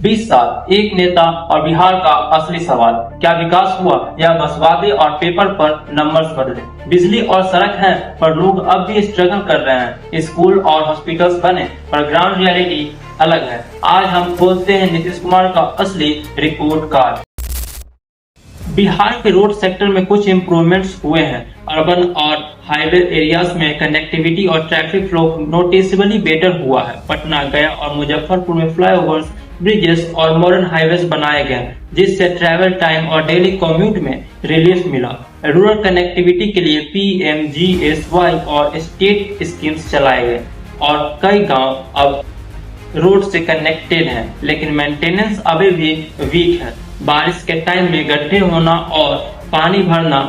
20 साल, एक नेता और बिहार का असली सवाल, क्या विकास हुआ या बस वादे और पेपर पर नंबर्स बदले। बिजली और सड़क है पर लोग अब भी स्ट्रगल कर रहे हैं। स्कूल और हॉस्पिटल्स बने पर ग्राउंड रियलिटी अलग है। आज हम खोलते हैं नीतीश कुमार का असली रिपोर्ट कार्ड। बिहार के रोड सेक्टर में कुछ इम्प्रूवमेंट्स हुए हैं। अर्बन और हाईवे एरियाज में कनेक्टिविटी और ट्रैफिक फ्लो नोटिसेबली बेटर हुआ है। पटना, गया और मुजफ्फरपुर में फ्लाईओवर्स, ब्रिजेस और मॉडर्न हाईवेज बनाए गए, जिससे ट्रैवल टाइम और डेली कम्यूट में रिलीफ मिला। रूरल कनेक्टिविटी के लिए PMGSY और स्टेट स्कीम्स चलाए गए और कई गांव अब रोड से कनेक्टेड हैं, लेकिन मेंटेनेंस अभी भी वीक है। बारिश के टाइम में गड्ढे होना और पानी भरना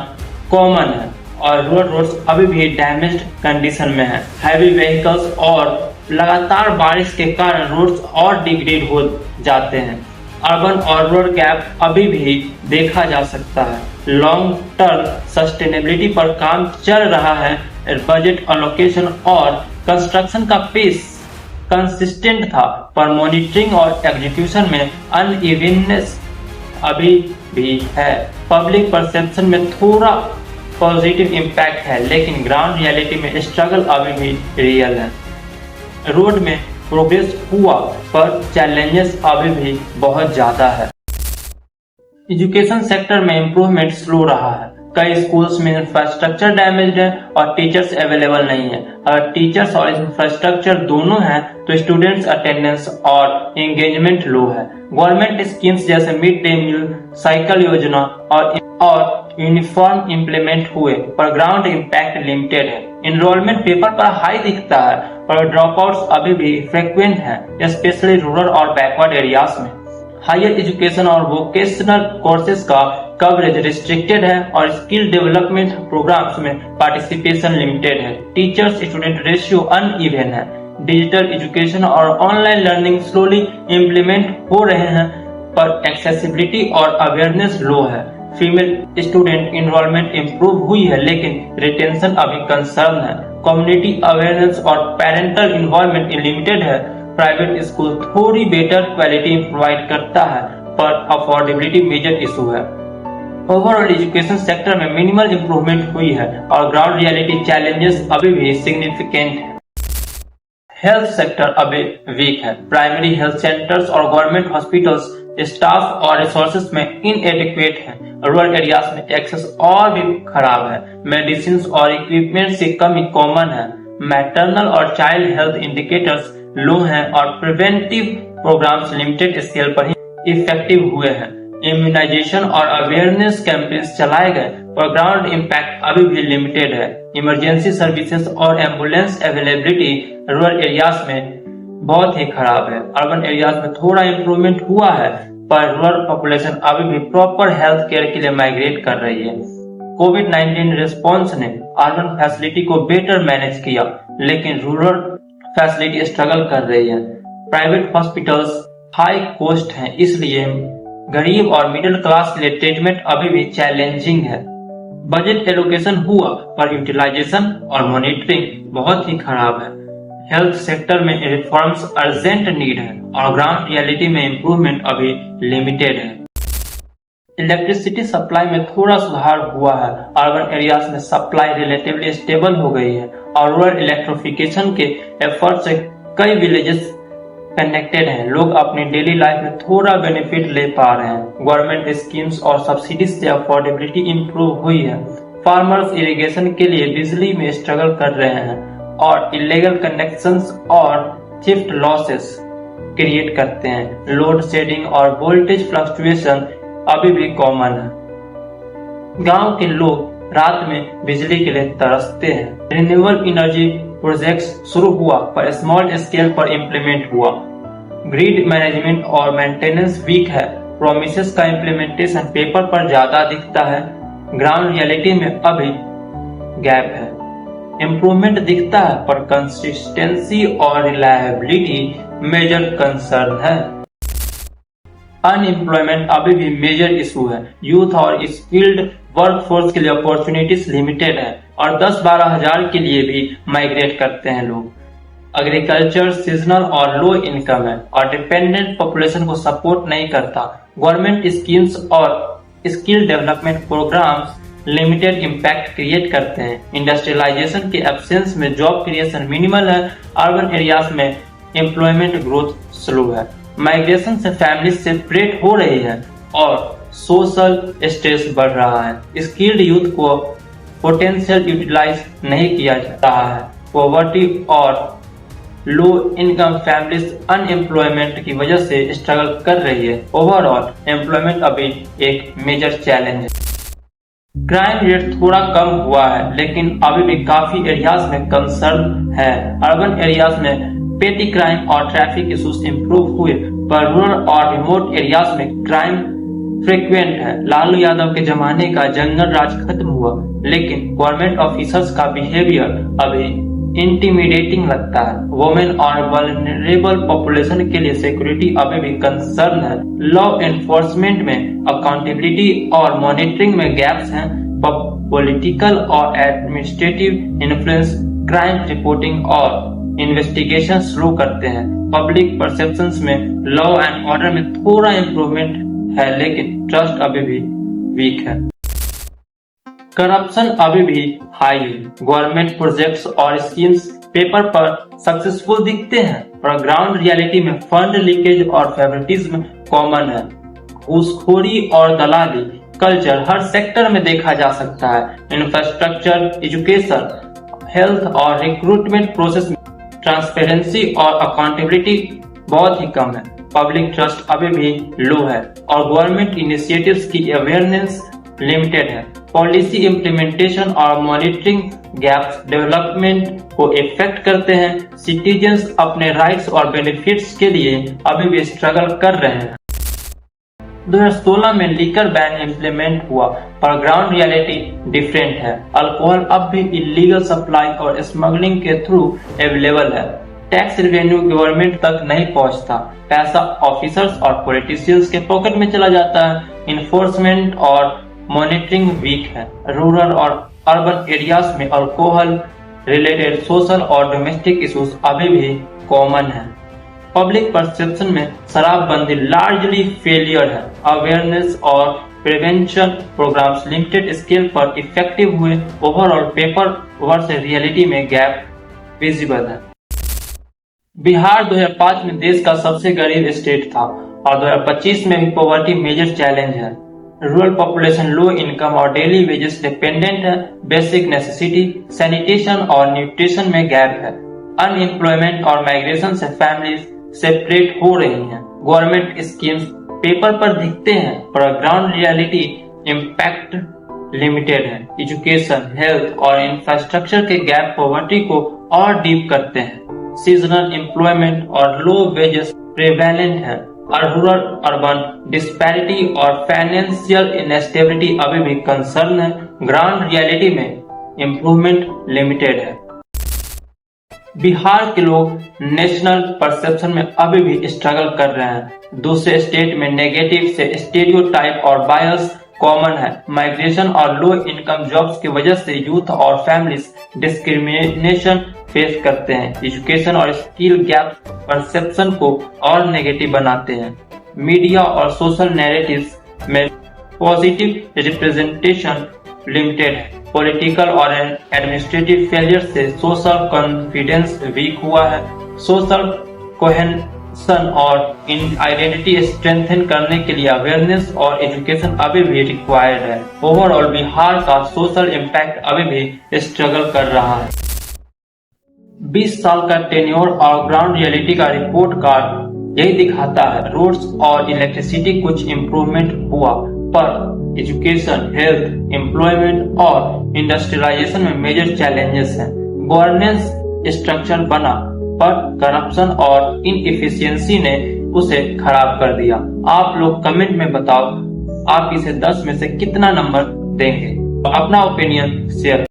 कॉमन है और रोड्स अभी भी डैमेज्ड कंडीशन में है। हैवी व्हीकल्स और लगातार बारिश के कारण रोड्स और डिग्रेड हो जाते हैं। अर्बन और रूरल गैप अभी भी देखा जा सकता है। लॉन्ग टर्म सस्टेनेबिलिटी पर काम चल रहा है। बजट एलोकेशन और कंस्ट्रक्शन का पेस कंसिस्टेंट था, पर मॉनिटरिंग और एग्जीक्यूशन में अनइवननेस अभी भी है। पब्लिक परसेप्शन में थोड़ा पॉजिटिव इम्पैक्ट है, लेकिन ग्राउंड रियलिटी में स्ट्रगल अभी भी रियल है। रोड में प्रोग्रेस हुआ पर चैलेंजेस अभी भी बहुत ज्यादा है। एजुकेशन सेक्टर में इम्प्रूवमेंट स्लो रहा है। कई स्कूल्स में इंफ्रास्ट्रक्चर डैमेज्ड है और टीचर्स अवेलेबल नहीं है। अगर टीचर्स और इंफ्रास्ट्रक्चर दोनों हैं तो स्टूडेंट्स अटेंडेंस और एंगेजमेंट लो है। गवर्नमेंट स्कीम्स जैसे मिड डे मील, साइकिल योजना और यूनिफॉर्म इम्प्लीमेंट हुए पर ग्राउंड इम्पैक्ट लिमिटेड है। एनरोलमेंट पेपर पर हाई दिखता है पर ड्रॉपआउट्स अभी भी फ्रिक्वेंट हैं, स्पेशली रूरल और बैकवर्ड एरियाज में। हायर एजुकेशन और वोकेशनल कोर्सेज का कवरेज रिस्ट्रिक्टेड है और स्किल डेवलपमेंट प्रोग्राम्स में पार्टिसिपेशन लिमिटेड है। टीचर्स स्टूडेंट रेशियो अनइवन है। डिजिटल एजुकेशन और ऑनलाइन लर्निंग स्लोली इम्प्लीमेंट हो रहे हैं पर एक्सेसिबिलिटी और अवेयरनेस लो है। फीमेल स्टूडेंट एनरोलमेंट इम्प्रूव हुई है, लेकिन रिटेंशन अभी कंसर्न है। कम्युनिटी अवेयरनेस और पेरेंटल इन्वॉल्वमेंट लिमिटेड है। प्राइवेट स्कूल थोड़ी बेटर क्वालिटी प्रोवाइड करता है पर अफोर्डेबिलिटी मेजर इशू है। ओवरऑल एजुकेशन सेक्टर में मिनिमल इम्प्रूवमेंट हुई है और ग्राउंड रियलिटी चैलेंजेस अभी भी सिग्निफिकेंट है। हेल्थ सेक्टर अभी वीक है। प्राइमरी हेल्थ सेंटर्स और गवर्नमेंट हॉस्पिटल्स स्टाफ और रिसोर्सेज में इनएडिक्वेट है। रूरल एरियाज में एक्सेस और भी खराब है। मेडिसिन और इक्विपमेंट की कमी कॉमन है। मैटरनल और चाइल्ड हेल्थ इंडिकेटर्स लो हैं और प्रिवेंटिव प्रोग्राम्स लिमिटेड स्केल पर ही इफेक्टिव हुए हैं। इम्यूनाइजेशन और अवेयरनेस कैंपेन्स चलाए गए पर ग्राउंड इम्पैक्ट अभी भी लिमिटेड है। इमरजेंसी सर्विसेज और एम्बुलेंस अवेलेबिलिटी रूरल एरियाज में बहुत ही खराब है। अर्बन एरियाज में थोड़ा इम्प्रूवमेंट हुआ है पर रूरल पॉपुलेशन अभी भी प्रॉपर हेल्थ केयर के लिए माइग्रेट कर रही है। कोविड-19 रिस्पॉन्स ने अर्बन फैसिलिटी को बेटर मैनेज किया, लेकिन रूरल फैसिलिटी स्ट्रगल कर रही है। प्राइवेट हॉस्पिटल्स हाई कॉस्ट हैं, इसलिए गरीब और मिडिल क्लास के लिए ट्रीटमेंट अभी भी चैलेंजिंग है। बजट एलोकेशन हुआ पर यूटिलाइजेशन और मॉनिटरिंग बहुत ही खराब है। हेल्थ सेक्टर में रिफॉर्म्स अर्जेंट नीड है और ग्राउंड रियलिटी में इम्प्रूवमेंट अभी लिमिटेड है। इलेक्ट्रिसिटी सप्लाई में थोड़ा सुधार हुआ है। अर्बन एरियाज में सप्लाई रिलेटिवली स्टेबल हो गई है और रूरल इलेक्ट्रिफिकेशन के एफर्ट से कई विलेजेस कनेक्टेड हैं। लोग अपनी डेली लाइफ में थोड़ा बेनिफिट ले पा रहे हैं। गवर्नमेंट स्कीम्स और सब्सिडीज से अफोर्डेबिलिटी इंप्रूव हुई है। फार्मर्स इरिगेशन के लिए बिजली में स्ट्रगल कर रहे हैं और इलीगल कनेक्शंस और थिफ्ट लॉसेस क्रिएट करते हैं। लोड शेडिंग और वोल्टेज फ्लक्चुएशन अभी भी कॉमन है। गांव के लोग रात में बिजली के लिए तरसते हैं। रिन्यूएबल एनर्जी प्रोजेक्ट्स शुरू हुआ पर स्मॉल स्केल पर इम्प्लीमेंट हुआ। ग्रिड मैनेजमेंट और मेंटेनेंस वीक है। प्रोमिसेस का इम्प्लीमेंटेशन पेपर पर ज्यादा दिखता है। ग्राउंड रियलिटी में अभी गैप है। इम्प्रूवमेंट दिखता है पर कंसिस्टेंसी और रिलायबिलिटी मेजर कंसर्न है। अनएम्प्लॉयमेंट अभी भी मेजर इशू है। यूथ और स्किल्ड वर्कफोर्स के लिए अपॉर्चुनिटीज लिमिटेड है और 10-12 हजार के लिए भी माइग्रेट करते हैं लोग। एग्रीकल्चर सीजनल और लो इनकम है और डिपेंडेंट पॉपुलेशन को सपोर्ट नहीं करता। गवर्नमेंट स्कीम्स और skill development programmes limited impact create करते हैं। इंडस्ट्रियलाइजेशन के एब्सेंस में जॉब क्रिएशन मिनिमल है। अर्बन एरियाज में एम्प्लॉयमेंट ग्रोथ स्लो है। माइग्रेशन से फैमिली सेपरेट हो रही है और सोशल स्ट्रेस बढ़ रहा है। स्किल्ड यूथ को पोटेंशियल यूटिलाइज नहीं किया जा रहा है। पॉवर्टी और लो इनकम फैमिलीज अनएम्प्लॉयमेंट की वजह से स्ट्रगल कर रही है। ओवरऑल एम्प्लॉयमेंट अभी एक मेजर चैलेंज है। क्राइम रेट थोड़ा कम हुआ है लेकिन अभी भी काफी एरियाज में कंसर्न है। अर्बन एरियाज में पेटी क्राइम और ट्रैफिक इश्यूज इंप्रूव हुए पर रूरल और रिमोट एरियाज में क्राइम फ्रिक्वेंट है। लालू यादव के जमाने का जंगल राज खत्म हुआ लेकिन गवर्नमेंट ऑफिसर्स का बिहेवियर अभी इंटिमिडेटिंग लगता है। वुमेन और वल्नरेबल पॉपुलेशन के लिए सिक्योरिटी अभी भी कंसर्न है। लॉ एनफोर्समेंट में अकाउंटेबिलिटी और मॉनिटरिंग में गैप्स हैं। पॉलिटिकल और एडमिनिस्ट्रेटिव इन्फ्लुएंस क्राइम रिपोर्टिंग और इन्वेस्टिगेशन शुरू करते हैं। पब्लिक परसेप्शंस में लॉ एंड ऑर्डर में थोड़ा इम्प्रूवमेंट है लेकिन ट्रस्ट अभी भी वीक है। करप्शन अभी भी हाई है। गवर्नमेंट प्रोजेक्ट्स और स्कीम्स पेपर पर सक्सेसफुल दिखते हैं पर ग्राउंड रियलिटी में फंड लीकेज और फेवरेटिज्म कॉमन है। घूसखोरी और दलाली कल्चर हर सेक्टर में देखा जा सकता है। इंफ्रास्ट्रक्चर, एजुकेशन, हेल्थ और रिक्रूटमेंट प्रोसेस में ट्रांसपेरेंसी और अकाउंटेबिलिटी बहुत ही कम है। पब्लिक ट्रस्ट अभी भी लो है और गवर्नमेंट इनिशिएटिव्स की अवेयरनेस लिमिटेड है। पॉलिसी इम्प्लीमेंटेशन और मॉनिटरिंग गैप्स डेवलपमेंट को इफेक्ट करते हैं। सिटीजन्स अपने राइट्स और बेनिफिट्स के लिए अभी भी स्ट्रगल कर रहे हैं। 2016 में लीकर बैन इम्प्लीमेंट हुआ पर ग्राउंड रियलिटी डिफरेंट है। अल्कोहल अब भी इलीगल सप्लाई और स्मगलिंग के थ्रू अवेलेबल है। टैक्स रेवेन्यू गवर्नमेंट तक नहीं पहुंचता। पैसा ऑफिसर्स और पॉलिटिशियंस के पॉकेट में चला जाता है। इन्फोर्समेंट और मॉनिटरिंग वीक है। रूरल और अर्बन एरियाज में अल्कोहल रिलेटेड सोशल और डोमेस्टिक इश्यूज अभी भी कॉमन है। पब्लिक परसेप्शन में शराबबंदी लार्जली फेलियर है। अवेयरनेस और प्रिवेंशन प्रोग्राम्स लिमिटेड स्केल पर इफेक्टिव हुए। ओवरऑल पेपर वर्क से रियलिटी में गैप विजिबल है। बिहार 2005 में देश का सबसे गरीब स्टेट था और 2025 में भी पॉवर्टी मेजर चैलेंज है। रूरल पॉपुलेशन लो इनकम और डेली वेजेस डिपेंडेंट है। बेसिक नेसेसिटी, सैनिटेशन और न्यूट्रिशन में गैप है। अनएम्प्लॉयमेंट और माइग्रेशन से फैमिलीज सेपरेट हो रही हैं। गवर्नमेंट स्कीम्स पेपर पर दिखते हैं पर ग्राउंड रियलिटी इम्पैक्ट लिमिटेड है। एजुकेशन, हेल्थ और इंफ्रास्ट्रक्चर के गैप पॉवर्टी को और डीप करते हैं। सीजनल एम्प्लॉयमेंट और लो वेजेस प्रेवेलेंट है। रूरल अर्बन डिस्पैरिटी और फाइनेंशियल इनस्टेबिलिटी अभी भी कंसर्न है। ग्राउंड रियलिटी में इम्प्रूवमेंट लिमिटेड है। बिहार के लोग नेशनल परसेप्शन में अभी भी स्ट्रगल कर रहे हैं। दूसरे स्टेट में नेगेटिव से स्टेरियोटाइप और बायस कॉमन है। माइग्रेशन और लो इनकम जॉब्स की वजह से यूथ और फैमिलीज डिस्क्रिमिनेशन फेस करते हैं। एजुकेशन और स्किल गैप परसेप्शन को और नेगेटिव बनाते हैं। मीडिया और सोशल नैरेटिव्स में पॉजिटिव रिप्रेजेंटेशन लिमिटेड है। पॉलिटिकल और एडमिनिस्ट्रेटिव फेलियर से सोशल कॉन्फिडेंस वीक हुआ है। सोशल कोहेशन और आइडेंटिटी स्ट्रेंथन करने के लिए अवेयरनेस और एजुकेशन अभी भी रिक्वायर्ड है। ओवरऑल बिहार का सोशल इम्पैक्ट अभी भी स्ट्रगल कर रहा है। 20 साल का टेन्योर और ग्राउंड रियलिटी का रिपोर्ट कार्ड यही दिखाता है। रोड्स और इलेक्ट्रिसिटी कुछ इम्प्रूवमेंट हुआ पर एजुकेशन, हेल्थ, एम्प्लॉयमेंट और इंडस्ट्रियलाइजेशन में मेजर चैलेंजेस हैं। गवर्नेंस स्ट्रक्चर बना पर करप्शन और इनएफिशिएंसी ने उसे खराब कर दिया। आप लोग कमेंट में बताओ आप इसे 10 में से कितना नंबर देंगे। अपना ओपिनियन शेयर